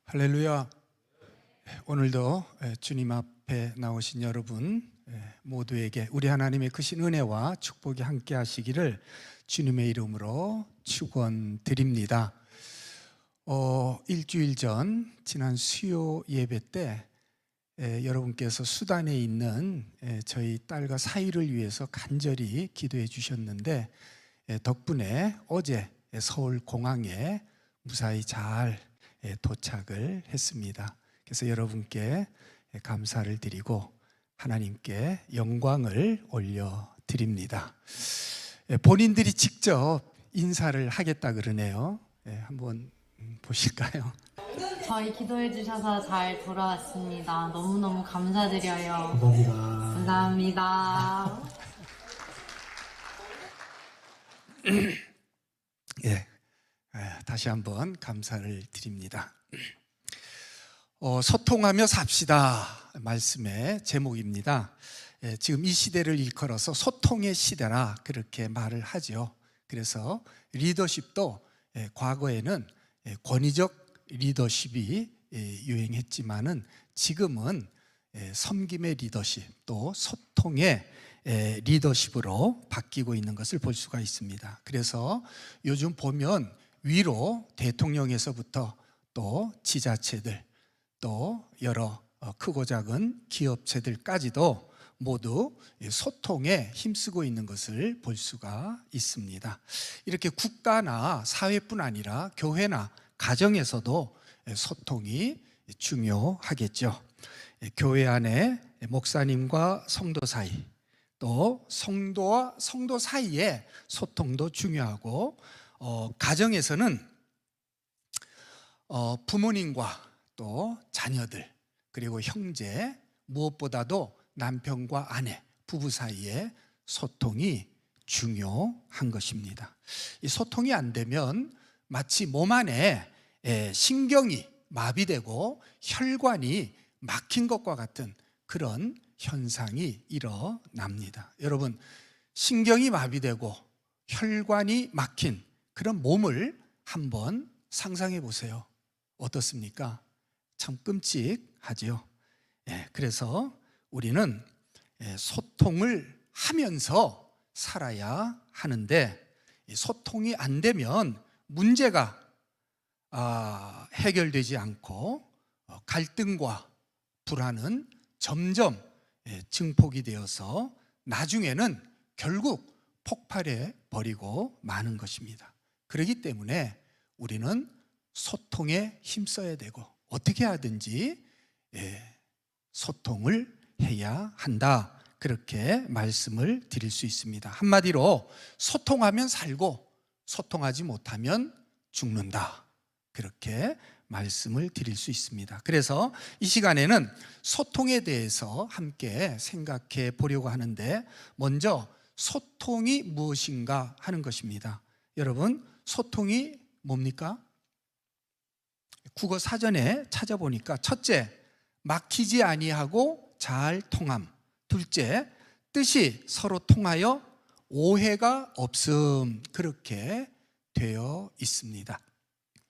할렐루야. 오늘도 주님 앞에 나오신 여러분 모두에게 우리 하나님의 크신 은혜와 축복이 함께 하시기를 주님의 이름으로 축원드립니다. 일주일 전 지난 수요 예배 때 여러분께서 수단에 있는 저희 딸과 사위를 위해서 간절히 기도해 주셨는데 덕분에 어제 서울 공항에 무사히 잘 도착을 했습니다. 그래서 여러분께 감사를 드리고 하나님께 영광을 올려드립니다. 본인들이 직접 인사를 하겠다 그러네요. 한번 보실까요? 저희 기도해 주셔서 잘 돌아왔습니다. 너무너무 감사드려요. 감사합니다. 예, 다시 한번 감사를 드립니다. 소통하며 삽시다 말씀의 제목입니다. 지금 이 시대를 일컬어서 소통의 시대라 그렇게 말을 하죠. 그래서 리더십도 과거에는 권위적 리더십이 유행했지만은 지금은 섬김의 리더십 또 소통의 리더십으로 바뀌고 있는 것을 볼 수가 있습니다. 그래서 요즘 보면 위로 대통령에서부터 또 지자체들 또 여러 크고 작은 기업체들까지도 모두 소통에 힘쓰고 있는 것을 볼 수가 있습니다. 이렇게 국가나 사회뿐 아니라 교회나 가정에서도 소통이 중요하겠죠. 교회 안에 목사님과 성도 사이 또 성도와 성도 사이의 소통도 중요하고 가정에서는 부모님과 또 자녀들 그리고 형제 무엇보다도 남편과 아내 부부 사이의 소통이 중요한 것입니다. 이 소통이 안 되면 마치 몸 안에 신경이 마비되고 혈관이 막힌 것과 같은 그런 현상이 일어납니다. 여러분, 신경이 마비되고 혈관이 막힌 그런 몸을 한번 상상해 보세요. 어떻습니까? 참 끔찍하지요. 그래서 우리는 소통을 하면서 살아야 하는데 소통이 안 되면 문제가 해결되지 않고 갈등과 불안은 점점 증폭이 되어서 나중에는 결국 폭발해 버리고 마는 것입니다. 그렇기 때문에 우리는 소통에 힘써야 되고 어떻게 하든지 소통을 해야 한다 그렇게 말씀을 드릴 수 있습니다. 한마디로 소통하면 살고 소통하지 못하면 죽는다 그렇게 말씀을 드릴 수 있습니다. 그래서 이 시간에는 소통에 대해서 함께 생각해 보려고 하는데 먼저 소통이 무엇인가 하는 것입니다. 여러분, 소통이 뭡니까? 국어 사전에 찾아보니까 첫째, 막히지 아니하고 잘 통함. 둘째, 뜻이 서로 통하여 오해가 없음. 그렇게 되어 있습니다.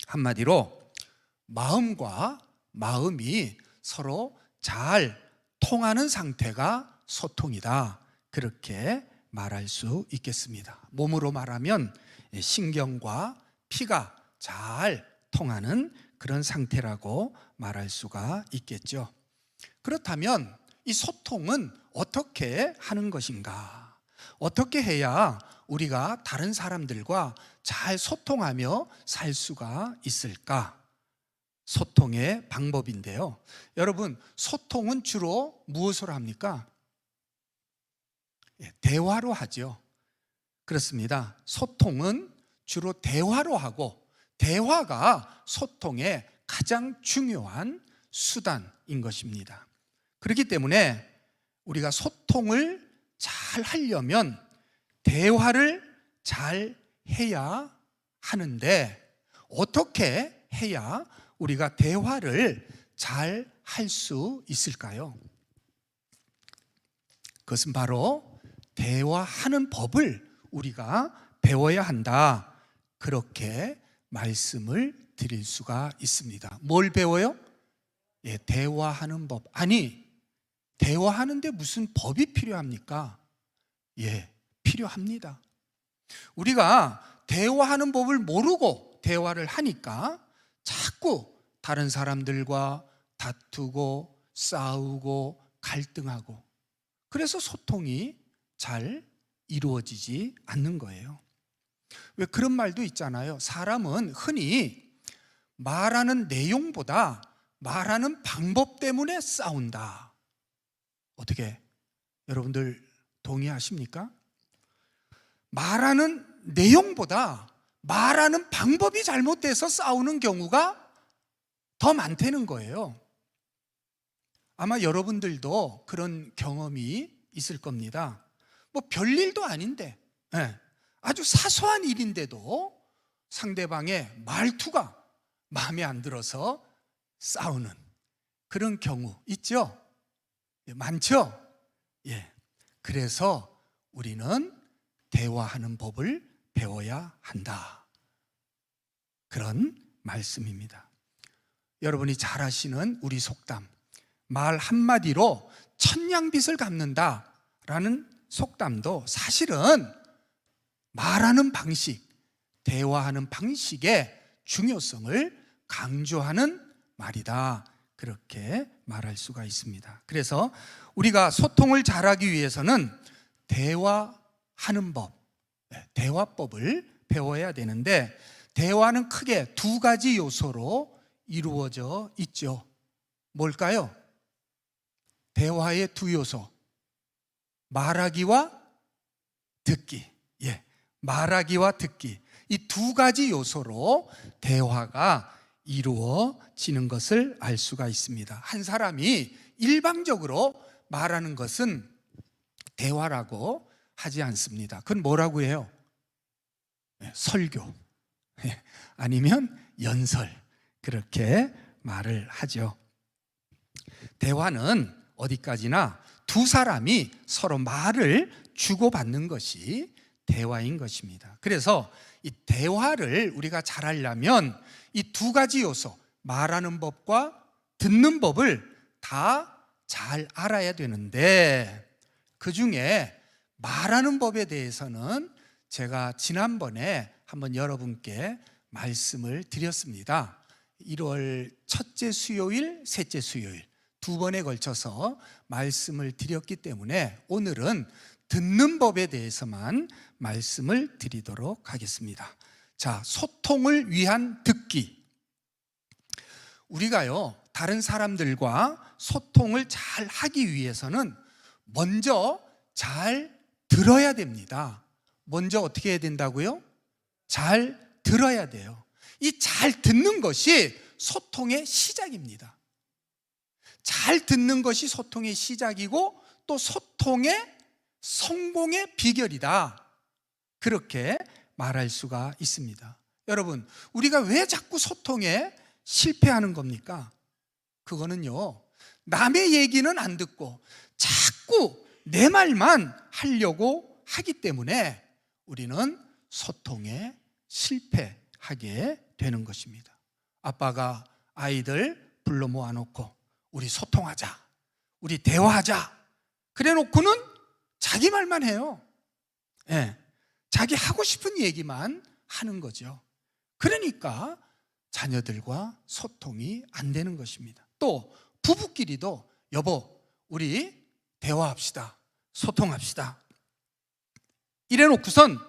한마디로 마음과 마음이 서로 잘 통하는 상태가 소통이다. 그렇게 말할 수 있겠습니다. 몸으로 말하면 신경과 피가 잘 통하는 그런 상태라고 말할 수가 있겠죠. 그렇다면 이 소통은 어떻게 하는 것인가? 어떻게 해야 우리가 다른 사람들과 잘 소통하며 살 수가 있을까? 소통의 방법인데요. 여러분, 소통은 주로 무엇으로 합니까? 대화로 하죠. 그렇습니다. 소통은 주로 대화로 하고 대화가 소통의 가장 중요한 수단인 것입니다. 그렇기 때문에 우리가 소통을 잘 하려면 대화를 잘 해야 하는데 어떻게 해야 우리가 대화를 잘 할 수 있을까요? 그것은 바로 대화하는 법을 우리가 배워야 한다 그렇게 말씀을 드릴 수가 있습니다. 뭘 배워요? 예, 대화하는 법. 아니, 대화하는데 무슨 법이 필요합니까? 예, 필요합니다. 우리가 대화하는 법을 모르고 대화를 하니까 자꾸 다른 사람들과 다투고 싸우고 갈등하고, 그래서 소통이 잘 이루어지지 않는 거예요. 왜 그런 말도 있잖아요. 사람은 흔히 말하는 내용보다 말하는 방법 때문에 싸운다. 어떻게 여러분들 동의하십니까? 말하는 내용보다 말하는 방법이 잘못돼서 싸우는 경우가 더 많다는 거예요. 아마 여러분들도 그런 경험이 있을 겁니다. 뭐 별일도 아닌데, 아주 사소한 일인데도 상대방의 말투가 마음에 안 들어서 싸우는 그런 경우 있죠? 많죠? 예. 그래서 우리는 대화하는 법을 배워야 한다. 그런 말씀입니다. 여러분이 잘 아시는 우리 속담, 말 한마디로 천냥빚을 갚는다라는 속담도 사실은 말하는 방식, 대화하는 방식의 중요성을 강조하는 말이다, 그렇게 말할 수가 있습니다. 그래서 우리가 소통을 잘하기 위해서는 대화하는 법, 대화법을 배워야 되는데, 대화는 크게 두 가지 요소로 이루어져 있죠. 뭘까요? 대화의 두 요소, 말하기와 듣기. 예, 말하기와 듣기. 이 두 가지 요소로 대화가 이루어지는 것을 알 수가 있습니다. 한 사람이 일방적으로 말하는 것은 대화라고 하지 않습니다. 그건 뭐라고 해요? 설교, 아니면 연설, 그렇게 말을 하죠. 대화는 어디까지나 두 사람이 서로 말을 주고받는 것이 대화인 것입니다. 그래서 이 대화를 우리가 잘하려면 이 두 가지 요소, 말하는 법과 듣는 법을 다 잘 알아야 되는데, 그 중에 말하는 법에 대해서는 제가 지난번에 한번 여러분께 말씀을 드렸습니다. 1월 첫째 수요일, 셋째 수요일 두 번에 걸쳐서 말씀을 드렸기 때문에 오늘은 듣는 법에 대해서만 말씀을 드리도록 하겠습니다. 자, 소통을 위한 듣기. 우리가요, 다른 사람들과 소통을 잘 하기 위해서는 먼저 잘 들어야 됩니다. 먼저 어떻게 해야 된다고요? 잘 들어야 돼요. 이 잘 듣는 것이 소통의 시작입니다. 잘 듣는 것이 소통의 시작이고 또 소통의 성공의 비결이다, 그렇게 말할 수가 있습니다. 여러분, 우리가 왜 자꾸 소통에 실패하는 겁니까? 그거는요, 남의 얘기는 안 듣고 자꾸 내 말만 하려고 하기 때문에 우리는 소통에 실패하게 되는 것입니다. 아빠가 아이들 불러 모아놓고 우리 소통하자, 우리 대화하자 그래 놓고는 자기 말만 해요. 자기 하고 싶은 얘기만 하는 거죠. 그러니까 자녀들과 소통이 안 되는 것입니다. 또 부부끼리도 여보, 우리 대화합시다, 소통합시다 이래 놓고선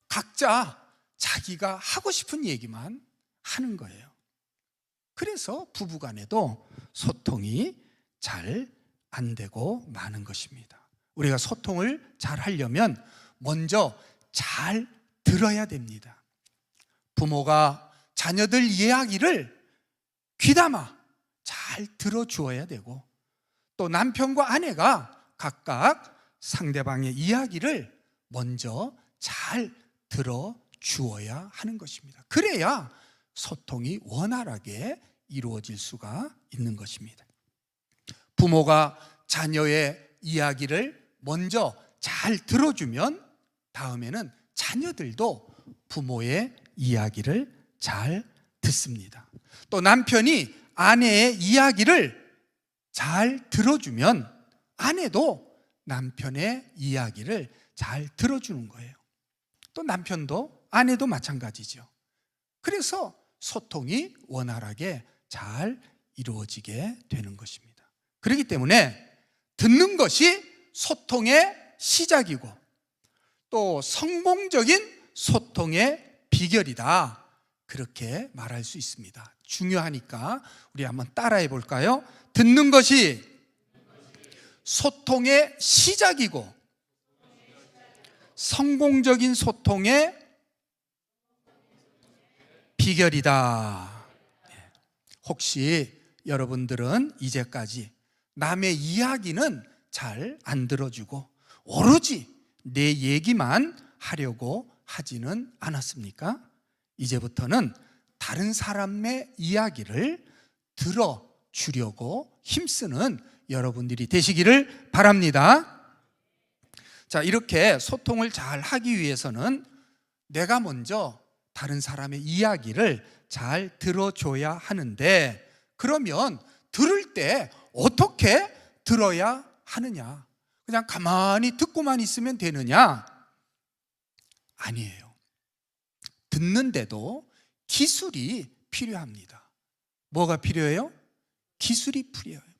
각자 자기가 하고 싶은 얘기만 하는 거예요. 그래서 부부간에도 소통이 잘 안 되고 마는 것입니다. 우리가 소통을 잘 하려면 먼저 잘 들어야 됩니다. 부모가 자녀들 이야기를 귀담아 잘 들어주어야 되고, 또 남편과 아내가 각각 상대방의 이야기를 먼저 잘 들어주어야 하는 것입니다. 그래야 소통이 원활하게 이루어질 수가 있는 것입니다. 부모가 자녀의 이야기를 먼저 잘 들어주면 다음에는 자녀들도 부모의 이야기를 잘 듣습니다. 또 남편이 아내의 이야기를 잘 들어주면 아내도 남편의 이야기를 잘 들어주는 거예요. 또 남편도 아내도 마찬가지죠. 그래서 소통이 원활하게 잘 이루어지게 되는 것입니다. 그렇기 때문에 듣는 것이 소통의 시작이고 또 성공적인 소통의 비결이다, 그렇게 말할 수 있습니다. 중요하니까 우리 한번 따라해 볼까요? 듣는 것이 소통의 시작이고 성공적인 소통의 비결이다. 혹시 여러분들은 이제까지 남의 이야기는 잘 안 들어주고 오로지 내 얘기만 하려고 하지는 않았습니까? 이제부터는 다른 사람의 이야기를 들어주려고 힘쓰는 여러분들이 되시기를 바랍니다. 자, 이렇게 소통을 잘 하기 위해서는 내가 먼저 다른 사람의 이야기를 잘 들어줘야 하는데, 그러면 들을 때 어떻게 들어야 하느냐? 그냥 가만히 듣고만 있으면 되느냐? 아니에요. 듣는데도 기술이 필요합니다. 뭐가 필요해요? 기술이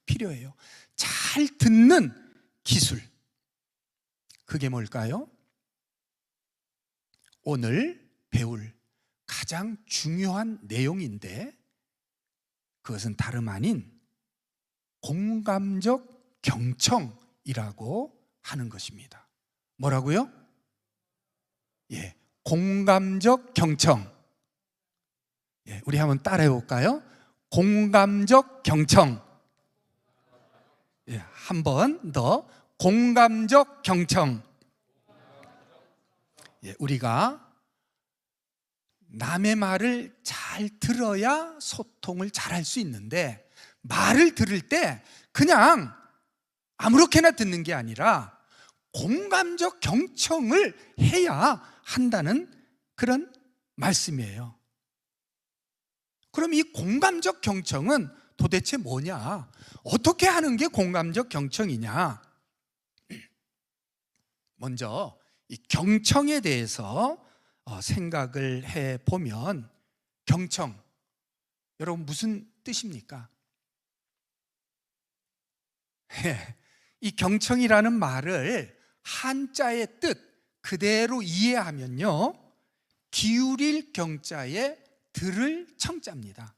필요해요. 잘 듣는 기술. 그게 뭘까요? 오늘 배울 가장 중요한 내용인데, 그것은 다름 아닌 공감적 경청이라고 하는 것입니다. 뭐라고요? 예, 공감적 경청. 예, 우리 한번 따라해 볼까요? 공감적 경청. 예, 한 번 더. 공감적 경청. 예, 우리가 남의 말을 잘 들어야 소통을 잘 할 수 있는데, 말을 들을 때 그냥 아무렇게나 듣는 게 아니라 공감적 경청을 해야 한다는 그런 말씀이에요. 그럼 이 공감적 경청은 도대체 뭐냐? 어떻게 하는 게 공감적 경청이냐? 먼저 이 경청에 대해서 생각을 해보면, 경청, 여러분 무슨 뜻입니까? 이 경청이라는 말을 한자의 뜻 그대로 이해하면요, 기울일 경자에 들을 청자입니다.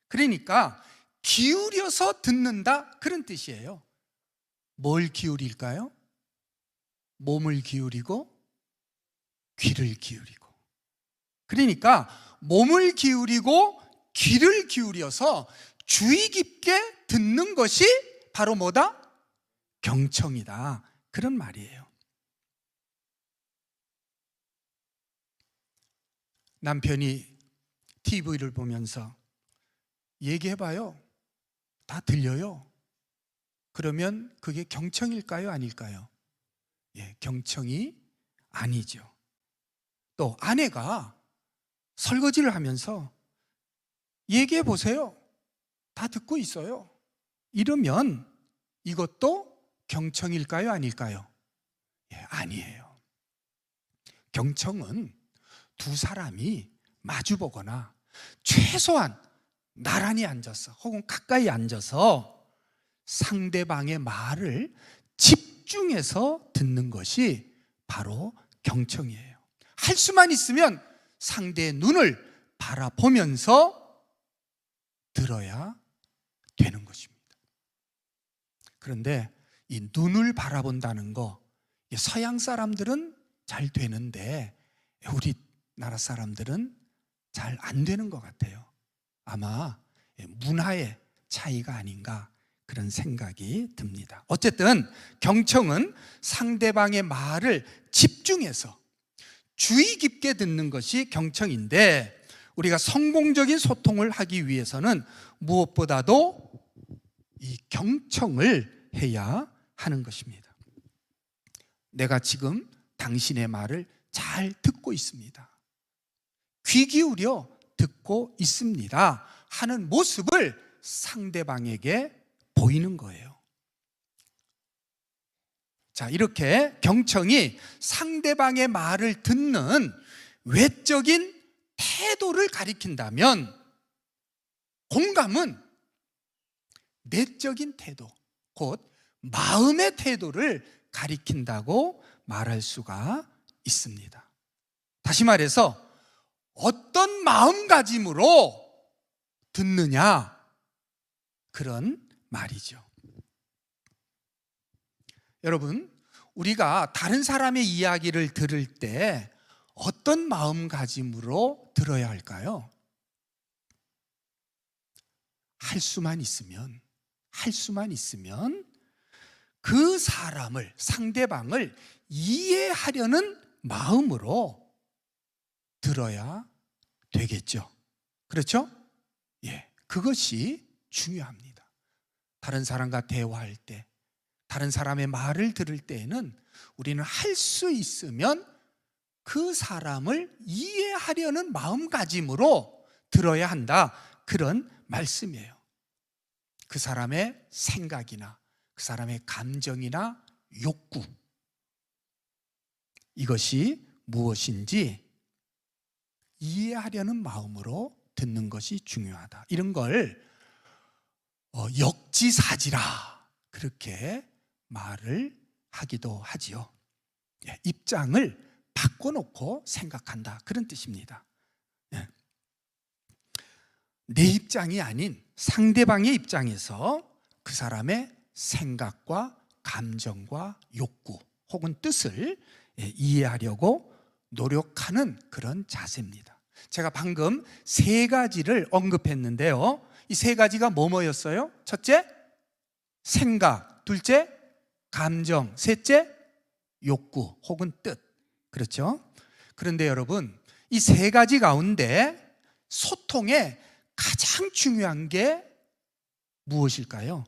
그러니까 기울여서 듣는다, 그런 뜻이에요. 뭘 기울일까요? 몸을 기울이고 귀를 기울이고. 그러니까 몸을 기울이고 귀를 기울여서 주의 깊게 듣는 것이 바로 뭐다? 경청이다, 그런 말이에요. 남편이 TV를 보면서 얘기해봐요. 다 들려요. 그러면 그게 경청일까요? 아닐까요? 예, 경청이 아니죠. 또 아내가 설거지를 하면서 얘기해 보세요. 다 듣고 있어요. 이러면 이것도 경청일까요? 아닐까요? 예, 아니에요. 경청은 두 사람이 마주보거나 최소한 나란히 앉아서 혹은 가까이 앉아서 상대방의 말을 집중해서 듣는 것이 바로 경청이에요. 할 수만 있으면 상대의 눈을 바라보면서 들어야 되는 것입니다. 그런데 이 눈을 바라본다는 거, 서양 사람들은 잘 되는데 우리나라 사람들은 잘 안 되는 것 같아요. 아마 문화의 차이가 아닌가, 그런 생각이 듭니다. 어쨌든 경청은 상대방의 말을 집중해서 주의 깊게 듣는 것이 경청인데, 우리가 성공적인 소통을 하기 위해서는 무엇보다도 이 경청을 해야 하는 것입니다. 내가 지금 당신의 말을 잘 듣고 있습니다. 귀 기울여 듣고 받고 있습니다 하는 모습을 상대방에게 보이는 거예요. 자, 이렇게 경청이 상대방의 말을 듣는 외적인 태도를 가리킨다면, 공감은 내적인 태도, 곧 마음의 태도를 가리킨다고 말할 수가 있습니다. 다시 말해서 어떤 마음가짐으로 듣느냐, 그런 말이죠. 여러분, 우리가 다른 사람의 이야기를 들을 때 어떤 마음가짐으로 들어야 할까요? 할 수만 있으면 그 사람을, 상대방을 이해하려는 마음으로 들어야 되겠죠. 그렇죠? 예, 그것이 중요합니다. 다른 사람과 대화할 때, 다른 사람의 말을 들을 때에는 우리는 할 수 있으면 그 사람을 이해하려는 마음가짐으로 들어야 한다, 그런 말씀이에요. 그 사람의 생각이나 그 사람의 감정이나 욕구, 이것이 무엇인지 이해하려는 마음으로 듣는 것이 중요하다. 이런 걸 역지사지라, 그렇게 말을 하기도 하지요. 입장을 바꿔놓고 생각한다, 그런 뜻입니다. 내 입장이 아닌 상대방의 입장에서 그 사람의 생각과 감정과 욕구 혹은 뜻을 이해하려고 노력하는 그런 자세입니다. 제가 방금 세 가지를 언급했는데요, 이 세 가지가 뭐였어요? 첫째, 생각. 둘째, 감정. 셋째, 욕구 혹은 뜻. 그렇죠? 그런데 여러분, 이 세 가지 가운데 소통에 가장 중요한 게 무엇일까요?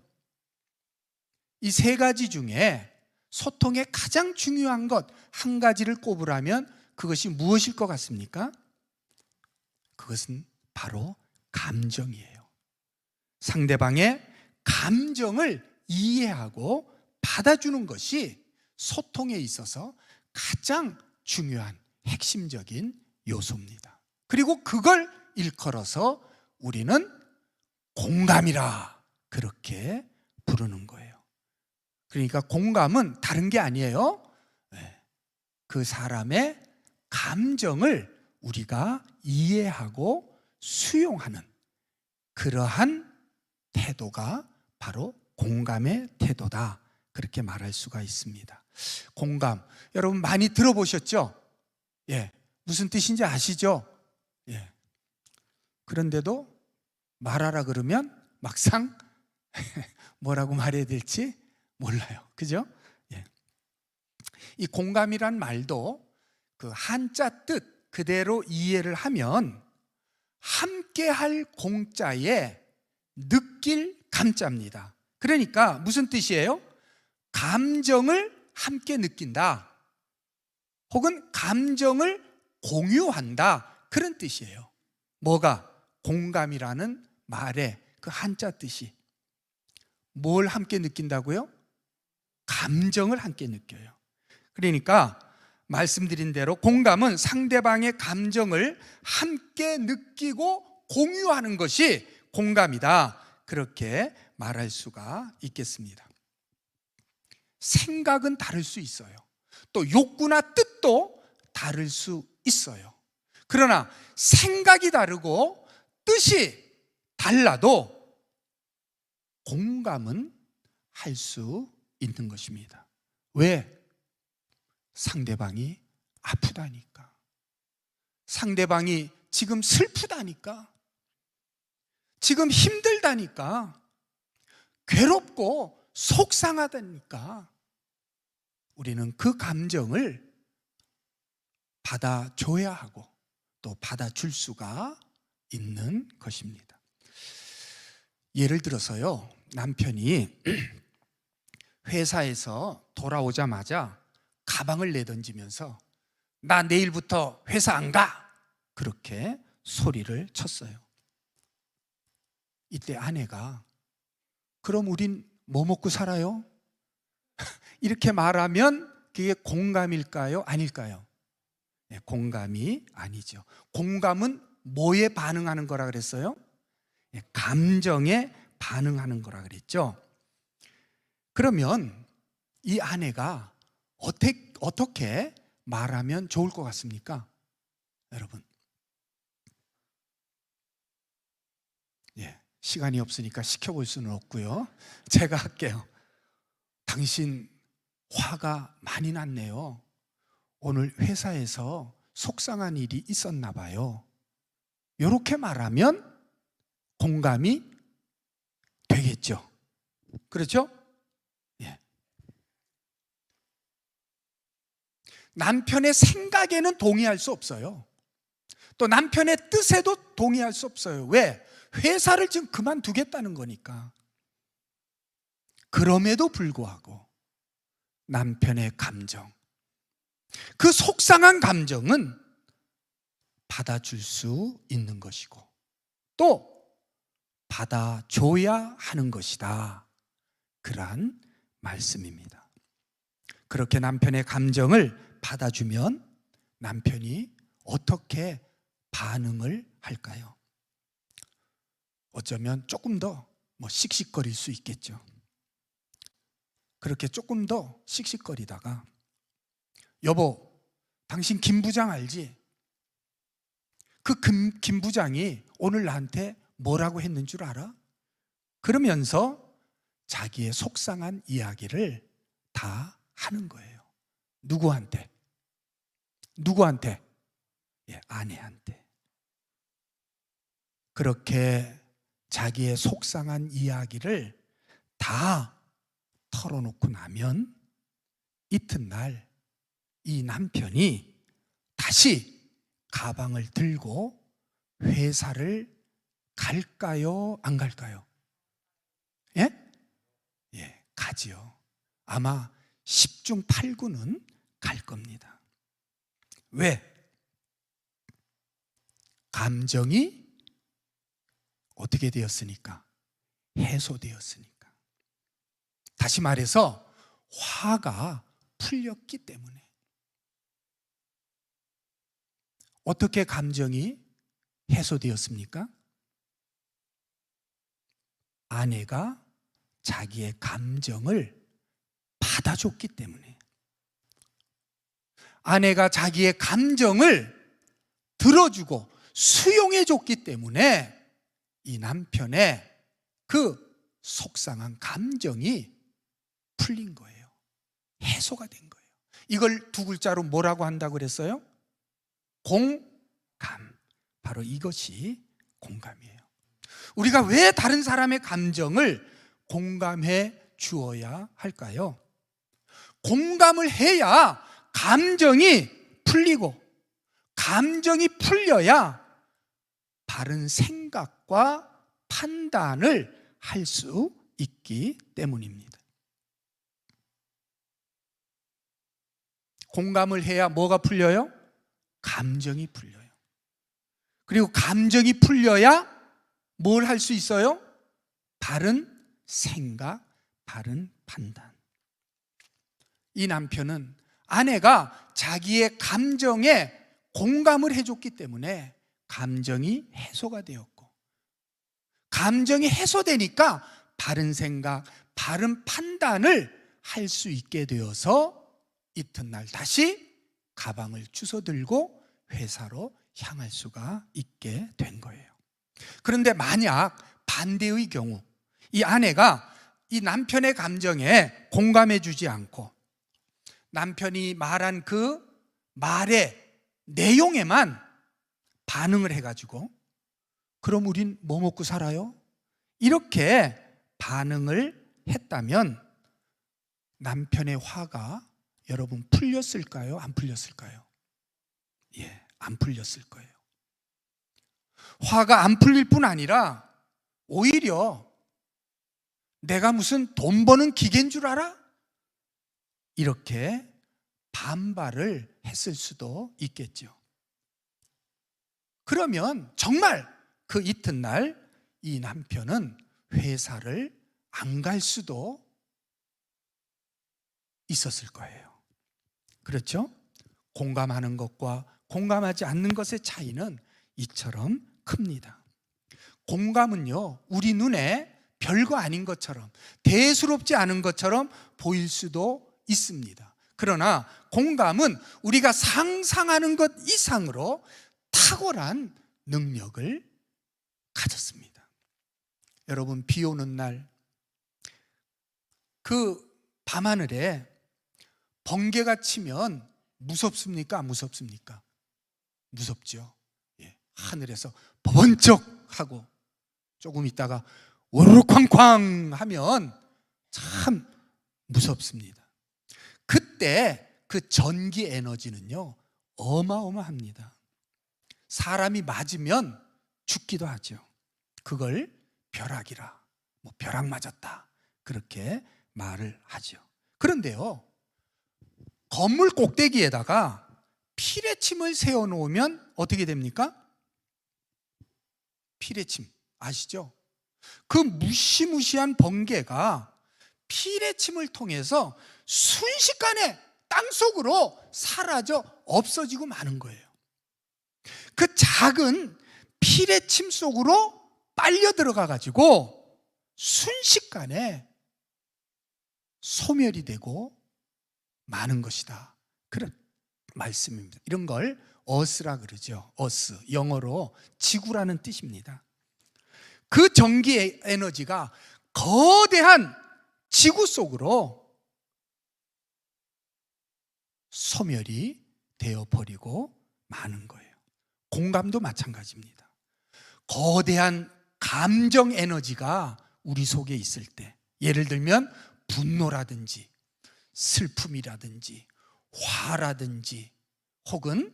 이 세 가지 중에 소통에 가장 중요한 것 한 가지를 꼽으라면 그것이 무엇일 것 같습니까? 그것은 바로 감정이에요. 상대방의 감정을 이해하고 받아주는 것이 소통에 있어서 가장 중요한 핵심적인 요소입니다. 그리고 그걸 일컬어서 우리는 공감이라 그렇게 부르는 거예요. 그러니까 공감은 다른 게 아니에요. 그 사람의 감정을 우리가 이해하고 수용하는 그러한 태도가 바로 공감의 태도다, 그렇게 말할 수가 있습니다. 공감, 여러분 많이 들어보셨죠? 예, 무슨 뜻인지 아시죠? 예. 그런데도 말하라 그러면 막상 뭐라고 말해야 될지 몰라요. 그죠? 예. 이 공감이란 말도 그 한자 뜻 그대로 이해를 하면 함께할 공자에 느낄 감자입니다. 그러니까 무슨 뜻이에요? 감정을 함께 느낀다, 혹은 감정을 공유한다, 그런 뜻이에요. 뭐가? 공감이라는 말의 그 한자 뜻이 뭘 함께 느낀다고요? 감정을 함께 느껴요. 그러니까 말씀드린 대로 공감은 상대방의 감정을 함께 느끼고 공유하는 것이 공감이다, 그렇게 말할 수가 있겠습니다. 생각은 다를 수 있어요. 또 욕구나 뜻도 다를 수 있어요. 그러나 생각이 다르고 뜻이 달라도 공감은 할 수 있는 것입니다. 왜? 상대방이 아프다니까, 상대방이 지금 슬프다니까, 지금 힘들다니까, 괴롭고 속상하다니까 우리는 그 감정을 받아줘야 하고 또 받아줄 수가 있는 것입니다. 예를 들어서요, 남편이 회사에서 돌아오자마자 가방을 내던지면서 나 내일부터 회사 안 가, 그렇게 소리를 쳤어요. 이때 아내가 그럼 우린 뭐 먹고 살아요? 이렇게 말하면 그게 공감일까요? 아닐까요? 네, 공감이 아니죠. 공감은 뭐에 반응하는 거라 그랬어요? 네, 감정에 반응하는 거라 그랬죠. 그러면 이 아내가 어떻게 말하면 좋을 것 같습니까? 여러분, 예, 시간이 없으니까 시켜볼 수는 없고요. 제가 할게요. 당신 화가 많이 났네요. 오늘 회사에서 속상한 일이 있었나 봐요. 이렇게 말하면 공감이 되겠죠. 그렇죠? 예. 남편의 생각에는 동의할 수 없어요. 또 남편의 뜻에도 동의할 수 없어요. 왜? 회사를 지금 그만두겠다는 거니까. 그럼에도 불구하고 남편의 감정, 그 속상한 감정은 받아줄 수 있는 것이고 또 받아줘야 하는 것이다. 그러한 말씀입니다. 그렇게 남편의 감정을 받아주면 남편이 어떻게 반응을 할까요? 어쩌면 조금 더 씩씩거릴 수 있겠죠. 그렇게 조금 더 씩씩거리다가 여보, 당신 김 부장 알지? 그 김 부장이 오늘 나한테 뭐라고 했는 줄 알아? 그러면서 자기의 속상한 이야기를 다 하는 거예요. 누구한테? 누구한테? 예, 아내한테. 그렇게 자기의 속상한 이야기를 다 털어놓고 나면 이튿날 이 남편이 다시 가방을 들고 회사를 갈까요? 안 갈까요? 예? 예, 가지요. 아마 10중 8구는 갈 겁니다. 왜? 감정이 어떻게 되었으니까? 해소되었으니까. 다시 말해서 화가 풀렸기 때문에. 어떻게 감정이 해소되었습니까? 아내가 자기의 감정을 받아줬기 때문에. 아내가 자기의 감정을 들어주고 수용해줬기 때문에 이 남편의 그 속상한 감정이 풀린 거예요. 해소가 된 거예요. 이걸 두 글자로 뭐라고 한다고 그랬어요? 공감. 바로 이것이 공감이에요. 우리가 왜 다른 사람의 감정을 공감해 주어야 할까요? 공감을 해야 감정이 풀리고 감정이 풀려야 바른 생각과 판단을 할 수 있기 때문입니다. 공감을 해야 뭐가 풀려요? 감정이 풀려요. 그리고 감정이 풀려야 뭘 할 수 있어요? 바른 생각, 바른 판단. 이 남편은 아내가 자기의 감정에 공감을 해줬기 때문에 감정이 해소가 되었고, 감정이 해소되니까 바른 생각, 바른 판단을 할 수 있게 되어서 이튿날 다시 가방을 주워들고 회사로 향할 수가 있게 된 거예요. 그런데 만약 반대의 경우 이 아내가 이 남편의 감정에 공감해 주지 않고 남편이 말한 그 말의 내용에만 반응을 해가지고 그럼 우린 뭐 먹고 살아요? 이렇게 반응을 했다면 남편의 화가 여러분 풀렸을까요? 안 풀렸을까요? 예, 안 풀렸을 거예요. 화가 안 풀릴 뿐 아니라 오히려 내가 무슨 돈 버는 기계인 줄 알아? 이렇게 반발을 했을 수도 있겠죠. 그러면 정말 그 이튿날 이 남편은 회사를 안 갈 수도 있었을 거예요. 그렇죠? 공감하는 것과 공감하지 않는 것의 차이는 이처럼 큽니다. 공감은요, 우리 눈에 별거 아닌 것처럼, 대수롭지 않은 것처럼 보일 수도 있습니다. 그러나 공감은 우리가 상상하는 것 이상으로 탁월한 능력을 가졌습니다. 여러분, 비 오는 날 그 밤하늘에 번개가 치면 무섭습니까? 안 무섭습니까? 무섭죠. 하늘에서 버번쩍 하고 조금 있다가 오르르쾅쾅 하면 참 무섭습니다. 그때 그 전기 에너지는요, 어마어마합니다. 사람이 맞으면 죽기도 하죠. 그걸 벼락이라, 벼락 맞았다, 그렇게 말을 하죠. 그런데요, 건물 꼭대기에다가 피레침을 세워놓으면 어떻게 됩니까? 피레침 아시죠? 그 무시무시한 번개가 피레침을 통해서 순식간에 땅속으로 사라져 없어지고 마는 거예요. 그 작은 피레침 속으로 빨려 들어가 가지고 순식간에 소멸이 되고 마는 것이다, 그런 말씀입니다. 이런 걸 어스라 그러죠. 어스, 영어로 지구라는 뜻입니다. 그 전기 에너지가 거대한 지구 속으로 소멸이 되어버리고 마는 거예요. 공감도 마찬가지입니다. 거대한 감정 에너지가 우리 속에 있을 때, 예를 들면 분노라든지 슬픔이라든지 화라든지 혹은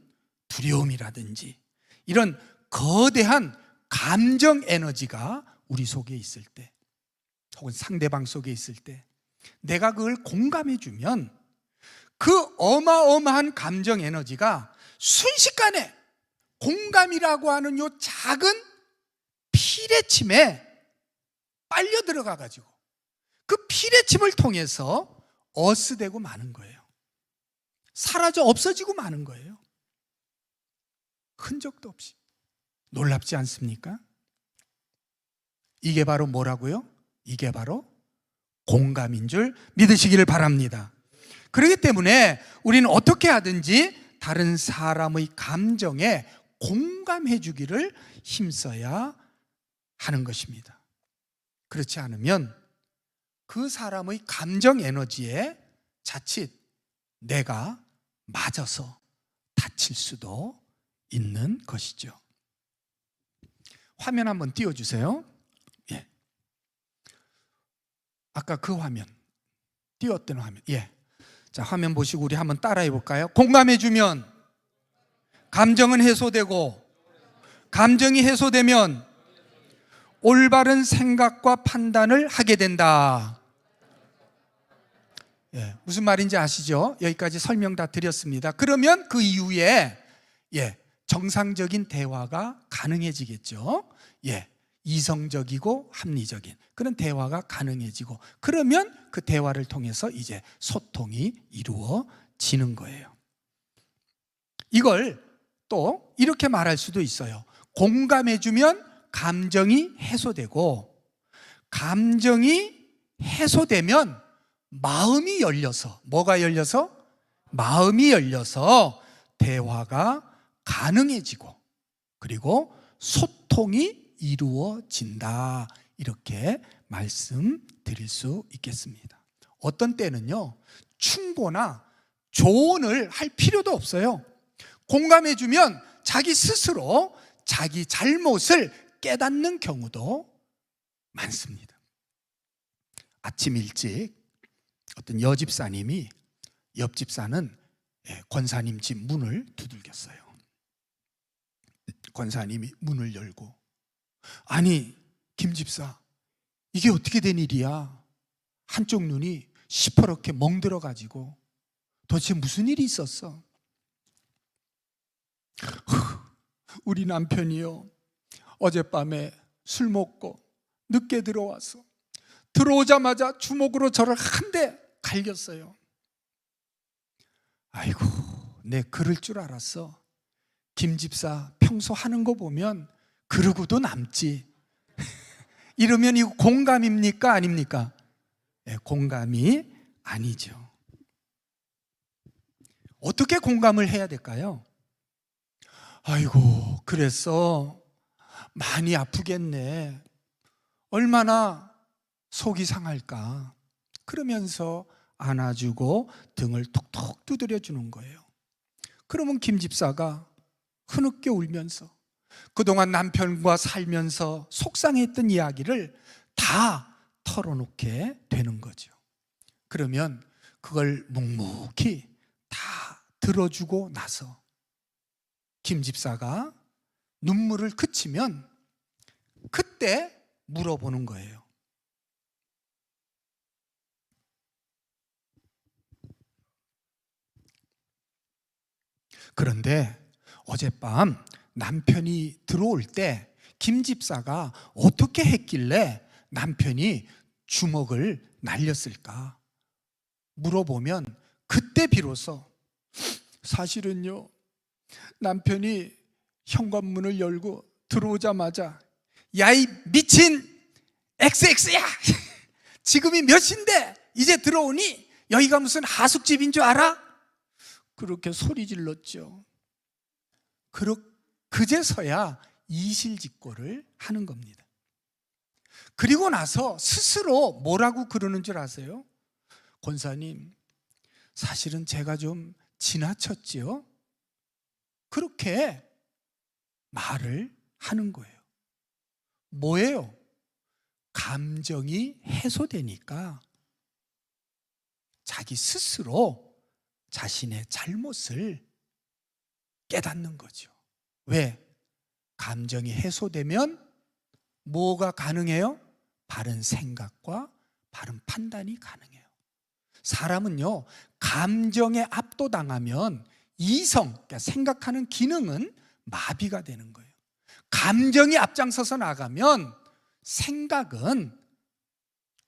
두려움이라든지 이런 거대한 감정 에너지가 우리 속에 있을 때, 혹은 상대방 속에 있을 때 내가 그걸 공감해 주면 그 어마어마한 감정 에너지가 순식간에 공감이라고 하는 요 작은 피레침에 빨려 들어가 가지고 그 피레침을 통해서 어스되고 마는 거예요. 사라져 없어지고 마는 거예요. 흔적도 없이. 놀랍지 않습니까? 이게 바로 뭐라고요? 이게 바로 공감인 줄 믿으시기를 바랍니다. 그렇기 때문에 우리는 어떻게 하든지 다른 사람의 감정에 공감해 주기를 힘써야 하는 것입니다. 그렇지 않으면 그 사람의 감정 에너지에 자칫 내가 맞아서 다칠 수도 있는 것이죠. 화면 한번 띄워주세요. 예. 아까 그 화면, 띄웠던 화면. 예. 자, 화면 보시고 우리 한번 따라해 볼까요? 공감해주면 감정은 해소되고, 감정이 해소되면 올바른 생각과 판단을 하게 된다. 예, 무슨 말인지 아시죠? 여기까지 설명 다 드렸습니다. 그러면 그 이후에 정상적인 대화가 가능해지겠죠. 이성적이고 합리적인 그런 대화가 가능해지고, 그러면 그 대화를 통해서 이제 소통이 이루어지는 거예요. 이걸 또 이렇게 말할 수도 있어요. 공감해주면 감정이 해소되고, 감정이 해소되면 마음이 열려서, 뭐가 열려서? 마음이 열려서 대화가 가능해지고, 그리고 소통이 이루어진다, 이렇게 말씀드릴 수 있겠습니다. 어떤 때는요, 충고나 조언을 할 필요도 없어요. 공감해주면 자기 스스로 자기 잘못을 깨닫는 경우도 많습니다. 아침 일찍 어떤 여집사님이 옆집 사는 권사님 집 문을 두들겼어요. 권사님이 문을 열고, 아니 김 집사, 이게 어떻게 된 일이야? 한쪽 눈이 시퍼렇게 멍들어 가지고 도대체 무슨 일이 있었어? 우리 남편이요, 어젯밤에 술 먹고 늦게 들어와서 들어오자마자 주먹으로 저를 한 대 갈겼어요. 아이고, 내 그럴 줄 알았어. 김 집사 평소 하는 거 보면 그러고도 남지. 이러면 이거 공감입니까? 아닙니까? 네, 공감이 아니죠. 어떻게 공감을 해야 될까요? 아이고, 그랬어. 많이 아프겠네. 얼마나 속이 상할까. 그러면서 안아주고 등을 톡톡 두드려 주는 거예요. 그러면 김 집사가 흐느껴 울면서 그동안 남편과 살면서 속상했던 이야기를 다 털어놓게 되는 거죠. 그러면 그걸 묵묵히 다 들어주고 나서 김 집사가 눈물을 그치면 그때 물어보는 거예요. 그런데 어젯밤 남편이 들어올 때 김 집사가 어떻게 했길래 남편이 주먹을 날렸을까 물어보면 그때 비로소 사실은요, 남편이 현관문을 열고 들어오자마자 야, 이 미친 XX야! 지금이 몇 시인데 이제 들어오니 여기가 무슨 하숙집인 줄 알아? 그렇게 소리 질렀죠. 그제서야 이실직고를 하는 겁니다. 그리고 나서 스스로 뭐라고 그러는 줄 아세요? 권사님, 사실은 제가 좀 지나쳤지요? 그렇게 말을 하는 거예요. 뭐예요? 감정이 해소되니까 자기 스스로 자신의 잘못을 깨닫는 거죠. 왜? 감정이 해소되면 뭐가 가능해요? 바른 생각과 바른 판단이 가능해요. 사람은요, 감정에 압도당하면 이성, 그러니까 생각하는 기능은 마비가 되는 거예요. 감정이 앞장서서 나가면 생각은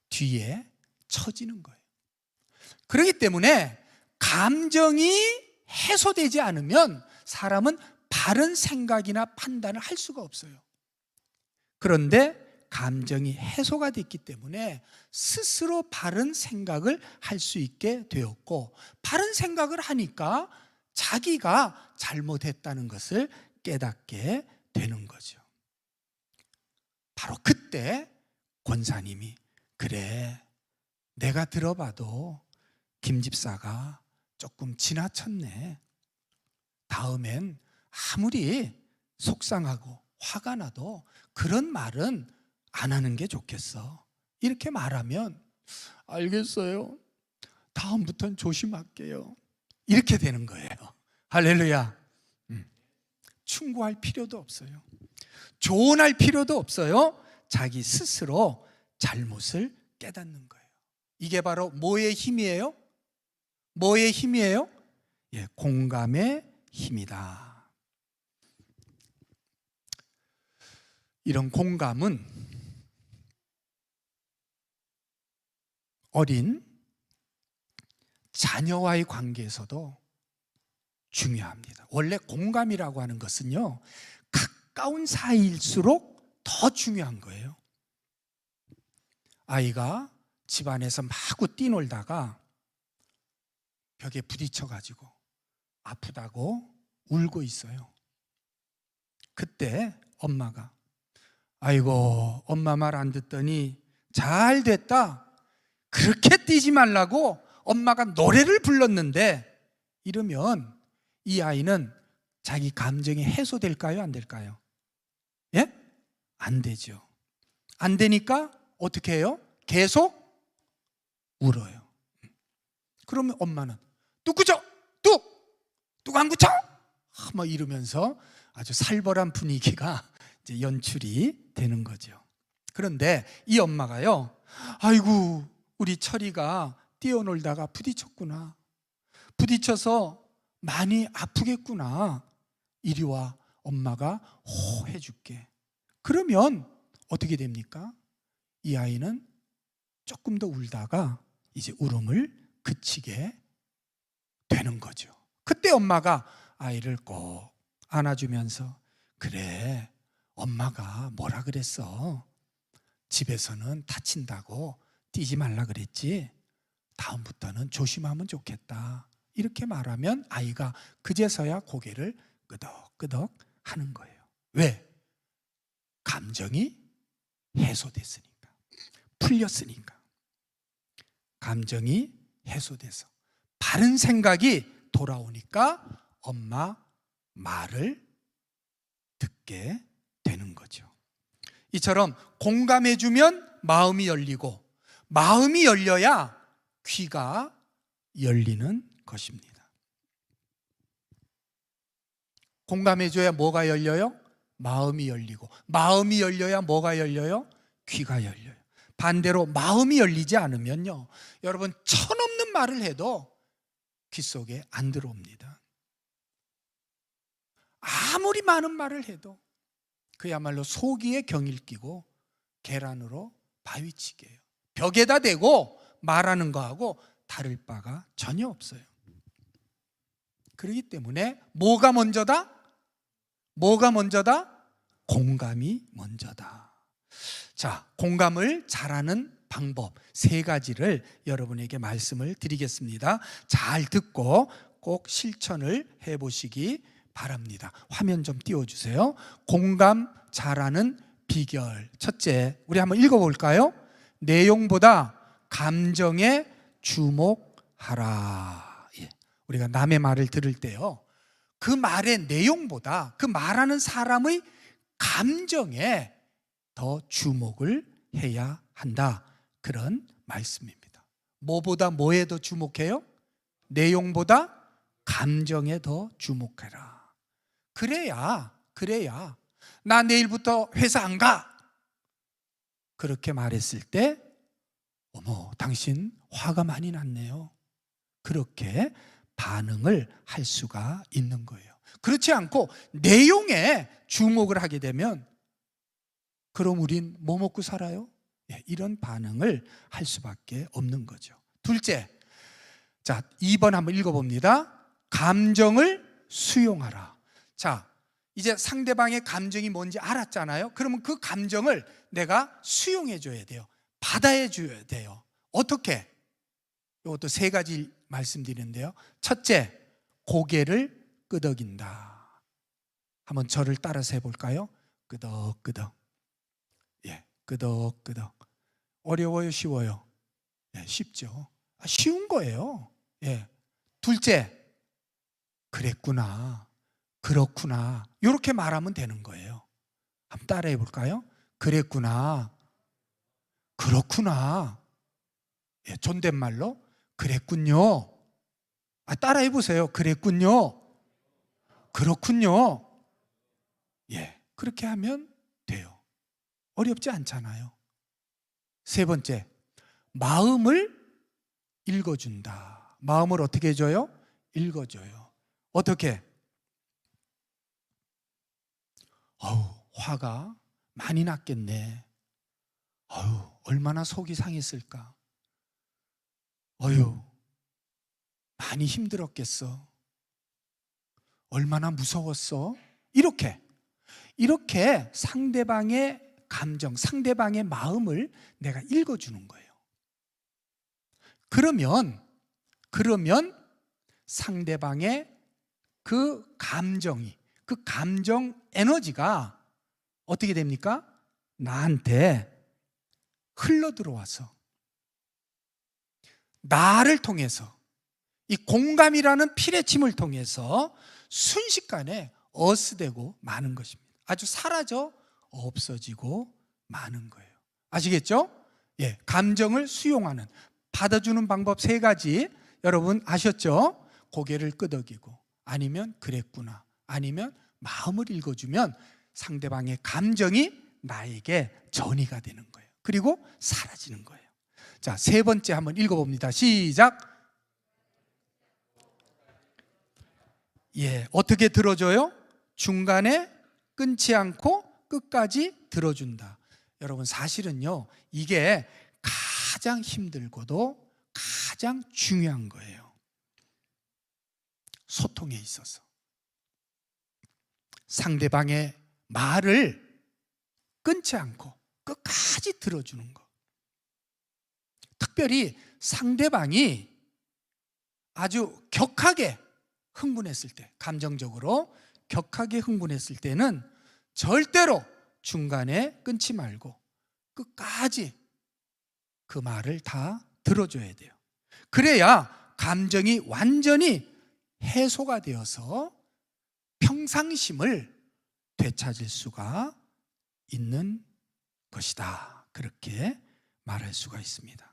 뒤에 처지는 거예요. 그렇기 때문에 감정이 해소되지 않으면 사람은 바른 생각이나 판단을 할 수가 없어요. 그런데 감정이 해소가 됐기 때문에 스스로 바른 생각을 할 수 있게 되었고, 바른 생각을 하니까 자기가 잘못했다는 것을 깨닫게 되는 거죠. 바로 그때 권사님이 그래, 내가 들어봐도 김 집사가 조금 지나쳤네. 다음엔 아무리 속상하고 화가 나도 그런 말은 안 하는 게 좋겠어. 이렇게 말하면 알겠어요. 다음부터는 조심할게요. 이렇게 되는 거예요. 할렐루야. 충고할 필요도 없어요. 조언할 필요도 없어요. 자기 스스로 잘못을 깨닫는 거예요. 이게 바로 뭐의 힘이에요? 뭐의 힘이에요? 예, 공감의 힘이다. 이런 공감은 어린 자녀와의 관계에서도 중요합니다. 원래 공감이라고 하는 것은요, 가까운 사이일수록 더 중요한 거예요. 아이가 집안에서 마구 뛰놀다가 벽에 부딪혀가지고 아프다고 울고 있어요. 그때 엄마가 아이고, 엄마 말 안 듣더니 잘 됐다. 그렇게 뛰지 말라고 엄마가 노래를 불렀는데, 이러면 이 아이는 자기 감정이 해소될까요? 안 될까요? 예? 안 되죠. 안 되니까 어떻게 해요? 계속 울어요. 그러면 엄마는 뚝 굳혀! 뚝 안 굳혀! 막 이러면서 아주 살벌한 분위기가 이제 연출이 되는 거죠. 그런데 이 엄마가요, 아이고, 우리 철이가 뛰어놀다가 부딪혔구나. 부딪혀서 많이 아프겠구나. 이리 와, 엄마가 호 해줄게. 그러면 어떻게 됩니까? 이 아이는 조금 더 울다가 이제 울음을 그치게 되는 거죠. 그때 엄마가 아이를 꼭 안아주면서 그래, 엄마가 뭐라 그랬어? 집에서는 다친다고 뛰지 말라 그랬지? 다음부터는 조심하면 좋겠다. 이렇게 말하면 아이가 그제서야 고개를 끄덕끄덕 하는 거예요. 왜? 감정이 해소됐으니까. 풀렸으니까. 감정이 해소돼서 바른 생각이 돌아오니까 엄마 말을 듣게 되는 거죠. 이처럼 공감해주면 마음이 열리고 마음이 열려야 귀가 열리는 것입니다. 공감해줘야 뭐가 열려요? 마음이 열리고 마음이 열려야 뭐가 열려요? 귀가 열려요. 반대로 마음이 열리지 않으면요, 여러분 천없는 말을 해도 귀 속에 안 들어옵니다. 아무리 많은 말을 해도 그야말로 소기에 경일 끼고 계란으로 바위치게 해요. 벽에다 대고 말하는 거하고 다를 바가 전혀 없어요. 그렇기 때문에 뭐가 먼저다? 뭐가 먼저다? 공감이 먼저다. 자, 공감을 잘하는 방법 3가지를 여러분에게 말씀을 드리겠습니다. 잘 듣고 꼭 실천을 해보시기 바랍니다. 화면 좀 띄워주세요. 공감 잘하는 비결. 첫째, 우리 한번 읽어볼까요? 내용보다 감정에 주목하라. 예. 우리가 남의 말을 들을 때요, 그 말의 내용보다 그 말하는 사람의 감정에 더 주목을 해야 한다. 그런 말씀입니다. 뭐보다 뭐에 더 주목해요? 내용보다 감정에 더 주목해라. 그래야 나 내일부터 회사 안 가. 그렇게 말했을 때 어머, 당신 화가 많이 났네요. 그렇게 반응을 할 수가 있는 거예요. 그렇지 않고 내용에 주목을 하게 되면 그럼 우린 뭐 먹고 살아요? 이런 반응을 할 수밖에 없는 거죠. 둘째, 자 2번 한번 읽어봅니다. 감정을 수용하라. 자, 이제 상대방의 감정이 뭔지 알았잖아요. 그러면 그 감정을 내가 수용해 줘야 돼요. 받아야 줘야 돼요. 어떻게? 이것도 3가지 말씀드리는데요. 첫째, 고개를 끄덕인다. 한번 저를 따라서 해볼까요? 끄덕끄덕. 예, 끄덕끄덕. 어려워요, 쉬워요? 예, 쉽죠. 쉬운 거예요. 예. 둘째, 그랬구나, 그렇구나, 이렇게 말하면 되는 거예요. 한번 따라해 볼까요? 그랬구나, 그렇구나. 예, 존댓말로 그랬군요. 따라해 보세요. 그랬군요, 그렇군요. 예, 그렇게 하면 돼요. 어렵지 않잖아요. 3번째, 마음을 읽어준다. 마음을 어떻게 해줘요? 읽어줘요. 어떻게? 화가 많이 났겠네. 얼마나 속이 상했을까. 많이 힘들었겠어. 얼마나 무서웠어. 이렇게 상대방의 감정, 상대방의 마음을 내가 읽어주는 거예요. 그러면 상대방의 그 감정이, 그 감정 에너지가 어떻게 됩니까? 나한테 흘러 들어와서 나를 통해서 이 공감이라는 피뢰침을 통해서 순식간에 어스되고 마는 것입니다. 아주 사라져 없어지고 마는 거예요. 아시겠죠? 예, 감정을 수용하는, 받아주는 방법 3가지 여러분 아셨죠? 고개를 끄덕이고, 아니면 그랬구나, 아니면 마음을 읽어주면 상대방의 감정이 나에게 전이가 되는 거예요. 그리고 사라지는 거예요. 자, 3번째 한번 읽어봅니다. 시작. 예, 어떻게 들어줘요? 중간에 끊지 않고 끝까지 들어준다. 여러분, 사실은요, 이게 가장 힘들고도 가장 중요한 거예요. 소통에 있어서 상대방의 말을 끊지 않고 끝까지 들어주는 거. 특별히 상대방이 아주 격하게 흥분했을 때, 감정적으로 격하게 흥분했을 때는 절대로 중간에 끊지 말고 끝까지 그 말을 다 들어줘야 돼요. 그래야 감정이 완전히 해소가 되어서 평상심을 되찾을 수가 있는 것이다. 그렇게 말할 수가 있습니다.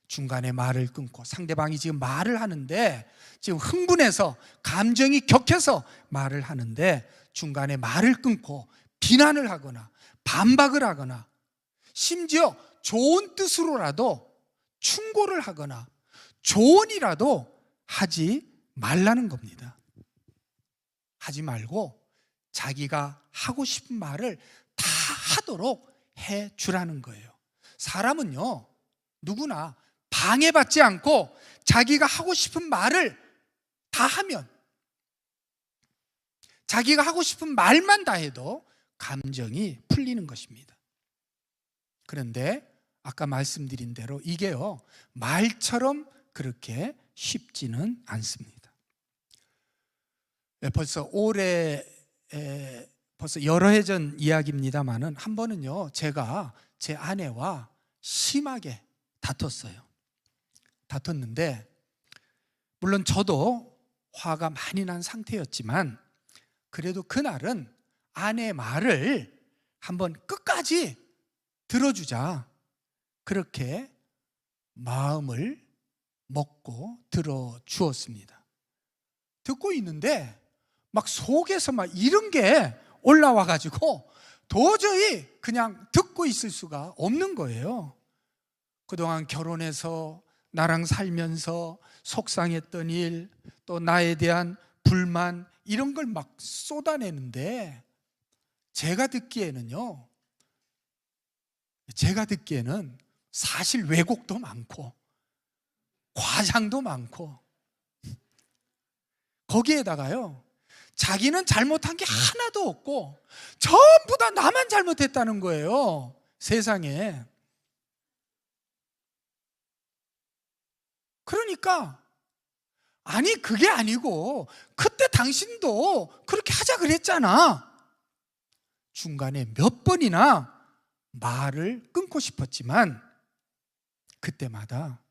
중간에 말을 끊고 상대방이 지금 말을 하는데 지금 흥분해서 감정이 격해서 말을 하는데 중간에 말을 끊고 비난을 하거나 반박을 하거나 심지어 좋은 뜻으로라도 충고를 하거나 조언이라도 하지 말라는 겁니다. 하지 말고 자기가 하고 싶은 말을 다 하도록 해 주라는 거예요. 사람은요, 누구나 방해받지 않고 자기가 하고 싶은 말을 다 하면, 자기가 하고 싶은 말만 다 해도 감정이 풀리는 것입니다. 그런데 아까 말씀드린 대로 이게요, 말처럼 그렇게 쉽지는 않습니다. 벌써 여러 해 전 이야기입니다만은 한 번은요, 제가 제 아내와 심하게 다퉜는데 물론 저도 화가 많이 난 상태였지만 그래도 그날은 아내의 말을 한번 끝까지 들어주자, 그렇게 마음을 먹고 들어주었습니다. 듣고 있는데 막 속에서 막 이런 게 올라와 가지고 도저히 그냥 듣고 있을 수가 없는 거예요. 그동안 결혼해서 나랑 살면서 속상했던 일, 또 나에 대한 불만, 이런 걸 막 쏟아내는데 제가 듣기에는 사실 왜곡도 많고 과장도 많고 거기에다가요, 자기는 잘못한 게 하나도 없고 전부 다 나만 잘못했다는 거예요, 세상에. 그러니까 아니 그게 아니고 그때 당신도 그렇게 하자 그랬잖아. 중간에 몇 번이나 말을 끊고 싶었지만 그때마다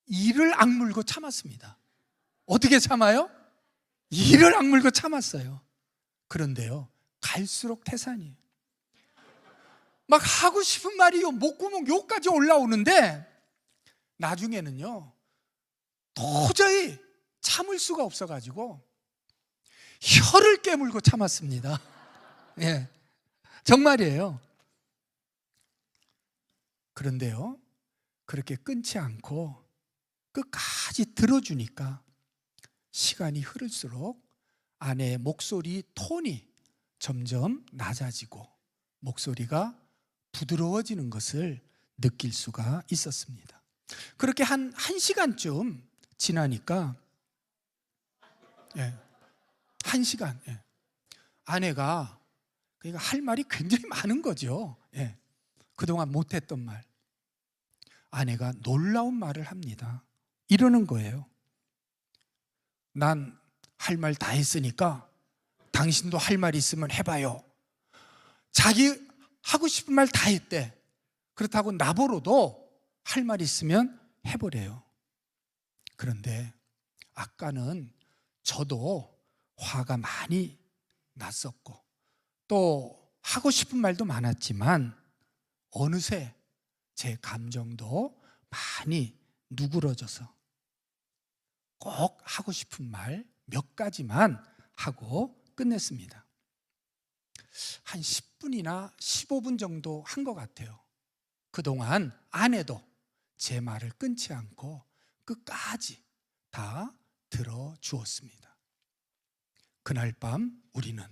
이를 악물고 참았습니다. 어떻게 참아요? 이를 악물고 참았어요. 그런데요, 갈수록 태산이에요. 막 하고 싶은 말이 목구멍 요까지 올라오는데 나중에는요, 도저히 참을 수가 없어가지고 혀를 깨물고 참았습니다. 예, 정말이에요. 그런데요, 그렇게 끊지 않고 끝까지 들어주니까 시간이 흐를수록 아내의 목소리 톤이 점점 낮아지고 목소리가 부드러워지는 것을 느낄 수가 있었습니다. 그렇게 한 시간쯤 지나니까, 한 시간, 아내가 그러니까 할 말이 굉장히 많은 거죠. 그동안 못했던 말. 아내가 놀라운 말을 합니다. 이러는 거예요. 난 할 말 다 했으니까 당신도 할 말 있으면 해봐요. 자기 하고 싶은 말 다 했대. 그렇다고 나보러도 할 말 있으면 해보래요. 그런데 아까는 저도 화가 많이 났었고 또 하고 싶은 말도 많았지만 어느새 제 감정도 많이 누그러져서 꼭 하고 싶은 말 몇 가지만 하고 끝냈습니다. 한 10분이나 15분 정도 한 것 같아요. 그동안 아내도 제 말을 끊지 않고 끝까지 다 들어주었습니다. 그날 밤 우리는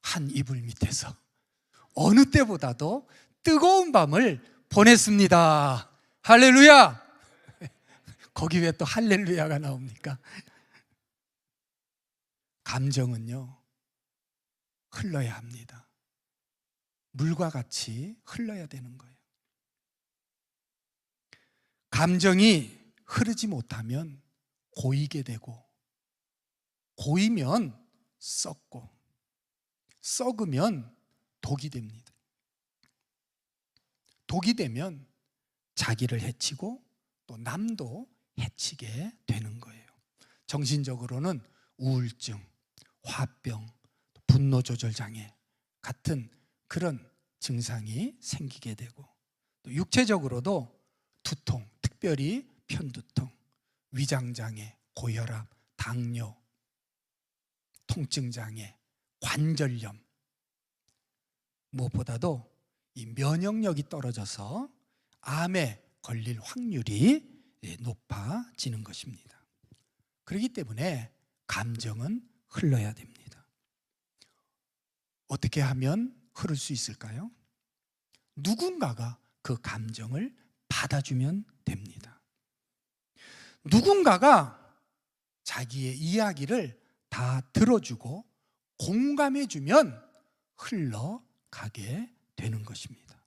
한 이불 밑에서 어느 때보다도 뜨거운 밤을 보냈습니다. 할렐루야! 거기 왜 또 할렐루야가 나옵니까? 감정은요, 흘러야 합니다. 물과 같이 흘러야 되는 거예요. 감정이 흐르지 못하면 고이게 되고, 고이면 썩고, 썩으면 독이 됩니다. 독이 되면 자기를 해치고 또 남도 해치게 되는 거예요. 정신적으로는 우울증, 화병, 분노조절장애 같은 그런 증상이 생기게 되고, 또 육체적으로도 두통, 특별히 편두통, 위장장애, 고혈압, 당뇨, 통증장애, 관절염, 무엇보다도 이 면역력이 떨어져서 암에 걸릴 확률이 높아지는 것입니다. 그렇기 때문에 감정은 흘러야 됩니다. 어떻게 하면 흐를 수 있을까요? 누군가가 그 감정을 받아주면 됩니다. 누군가가 자기의 이야기를 다 들어주고 공감해주면 흘러가게 되는 것입니다.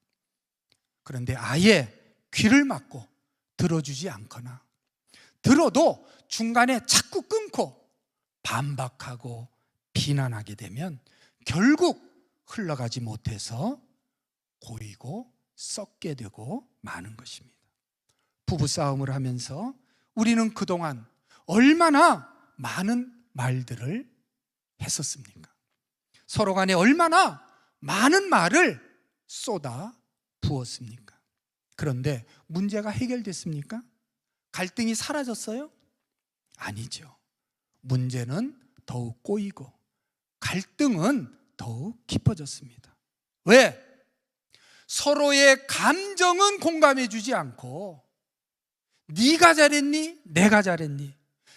그런데 아예 귀를 막고 들어주지 않거나, 들어도 중간에 자꾸 끊고 반박하고 비난하게 되면 결국 흘러가지 못해서 고이고 썩게 되고 마는 것입니다. 부부싸움을 하면서 우리는 그동안 얼마나 많은 말들을 했었습니까? 서로 간에 얼마나 많은 말을 쏟아 부었습니까? 그런데 문제가 해결됐습니까? 갈등이 사라졌어요? 아니죠. 문제는 더욱 꼬이고 갈등은 더욱 깊어졌습니다. 왜? 서로의 감정은 공감해 주지 않고, 네가 잘했니? 내가 잘했니?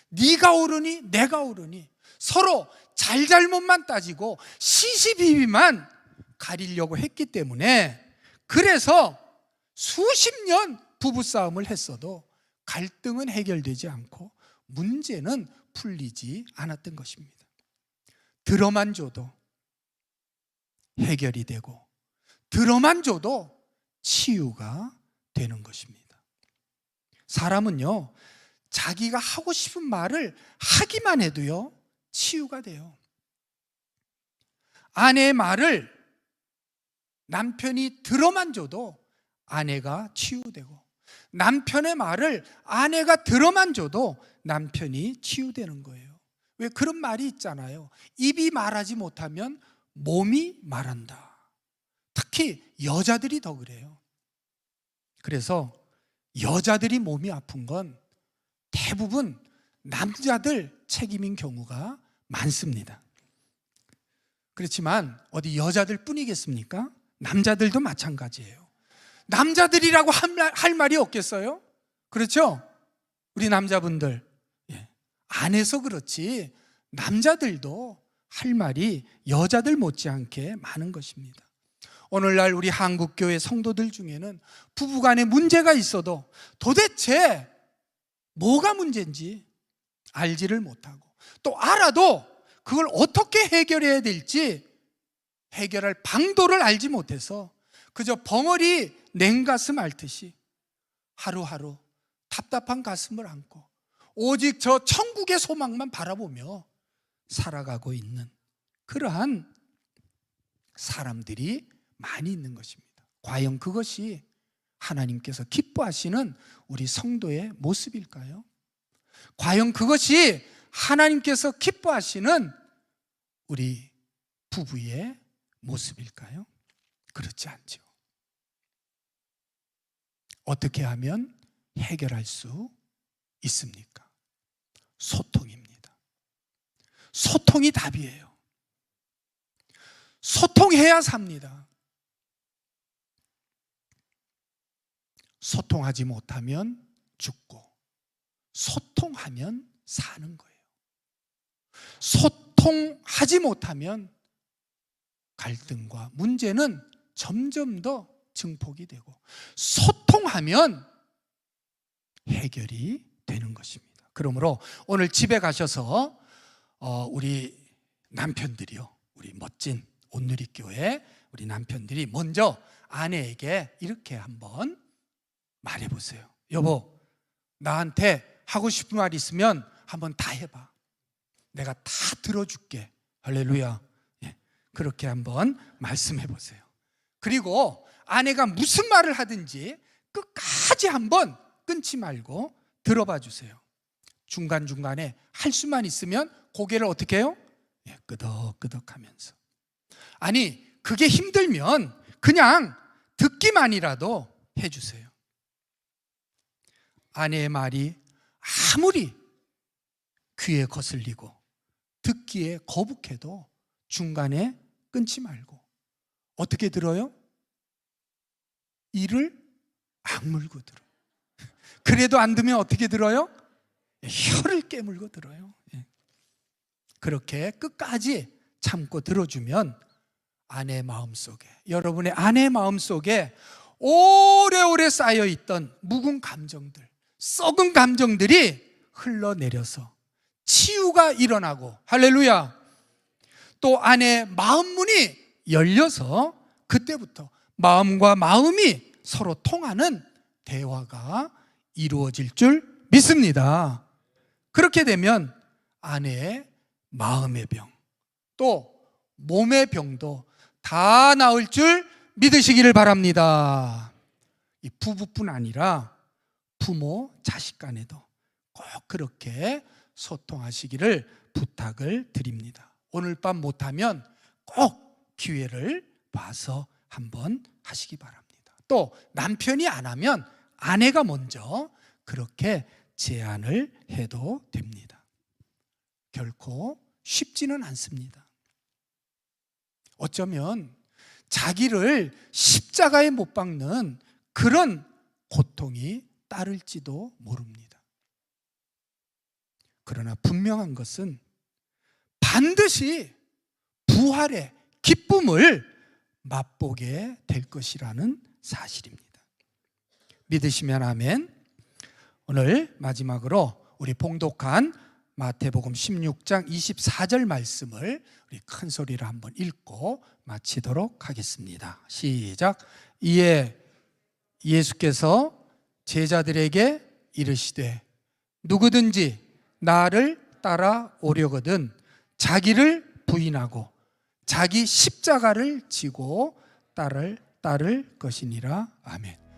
네가 옳으니? 내가 옳으니? 서로 잘잘못만 따지고 시시비비만 가리려고 했기 때문에, 그래서 수십 년 부부싸움을 했어도 갈등은 해결되지 않고 문제는 풀리지 않았던 것입니다. 들어만 줘도 해결이 되고, 들어만 줘도 치유가 되는 것입니다. 사람은요, 자기가 하고 싶은 말을 하기만 해도요, 치유가 돼요. 아내의 말을 남편이 들어만 줘도 아내가 치유되고, 남편의 말을 아내가 들어만 줘도 남편이 치유되는 거예요. 왜 그런 말이 있잖아요. 입이 말하지 못하면 몸이 말한다. 특히 여자들이 더 그래요. 그래서 여자들이 몸이 아픈 건 대부분 남자들 책임인 경우가 많습니다. 그렇지만 어디 여자들 뿐이겠습니까? 남자들도 마찬가지예요. 남자들이라고 할 말이 없겠어요? 그렇죠? 우리 남자분들, 안 해서 그렇지 남자들도 할 말이 여자들 못지않게 많은 것입니다. 오늘날 우리 한국교회 성도들 중에는 부부간에 문제가 있어도 도대체 뭐가 문제인지 알지를 못하고, 또 알아도 그걸 어떻게 해결해야 될지 해결할 방도를 알지 못해서 그저 벙어리 냉가슴 앓듯이 하루하루 답답한 가슴을 안고 오직 저 천국의 소망만 바라보며 살아가고 있는 그러한 사람들이 많이 있는 것입니다. 과연 그것이 하나님께서 기뻐하시는 우리 성도의 모습일까요? 과연 그것이 하나님께서 기뻐하시는 우리 부부의 모습일까요? 그렇지 않죠. 어떻게 하면 해결할 수 있습니까? 소통입니다. 소통이 답이에요. 소통해야 삽니다. 소통하지 못하면 죽고, 소통하면 사는 거예요. 소통하지 못하면 갈등과 문제는 점점 더 증폭이 되고 소통하면 해결이 되는 것입니다. 그러므로 오늘 집에 가셔서 우리 남편들이요, 우리 멋진 온누리교회 우리 남편들이 먼저 아내에게 이렇게 한번 말해보세요. 여보, 나한테 하고 싶은 말 있으면 한번 다 해봐. 내가 다 들어줄게. 할렐루야. 예, 그렇게 한번 말씀해 보세요. 그리고 아내가 무슨 말을 하든지 끝까지 한번 끊지 말고 들어봐 주세요. 중간중간에 할 수만 있으면 고개를 어떻게 해요? 예, 끄덕끄덕 하면서. 아니, 그게 힘들면 그냥 듣기만이라도 해주세요. 아내의 말이 아무리 귀에 거슬리고 듣기에 거북해도 중간에 끊지 말고 어떻게 들어요? 이를 악물고 들어요. 그래도 안 들으면 어떻게 들어요? 혀를 깨물고 들어요. 그렇게 끝까지 참고 들어주면 아내 마음속에, 여러분의 아내 마음속에 오래오래 쌓여있던 묵은 감정들, 썩은 감정들이 흘러내려서 치유가 일어나고, 할렐루야, 또 아내의 마음문이 열려서 그때부터 마음과 마음이 서로 통하는 대화가 이루어질 줄 믿습니다. 그렇게 되면 아내의 마음의 병, 또 몸의 병도 다 나을 줄 믿으시기를 바랍니다. 이 부부뿐 아니라 부모, 자식 간에도 꼭 그렇게 소통하시기를 부탁을 드립니다. 오늘 밤 못하면 꼭 기회를 봐서 한번 하시기 바랍니다. 또 남편이 안 하면 아내가 먼저 그렇게 제안을 해도 됩니다. 결코 쉽지는 않습니다. 어쩌면 자기를 십자가에 못 박는 그런 고통이 따를지도 모릅니다. 그러나 분명한 것은 반드시 부활의 기쁨을 맛보게 될 것이라는 사실입니다. 믿으시면 아멘. 오늘 마지막으로 우리 봉독한 마태복음 16장 24절 말씀을 우리 큰 소리로 한번 읽고 마치도록 하겠습니다. 시작. 이에 예수께서 제자들에게 이르시되 누구든지 나를 따라오려거든 자기를 부인하고 자기 십자가를 지고 따를 것이니라. 아멘.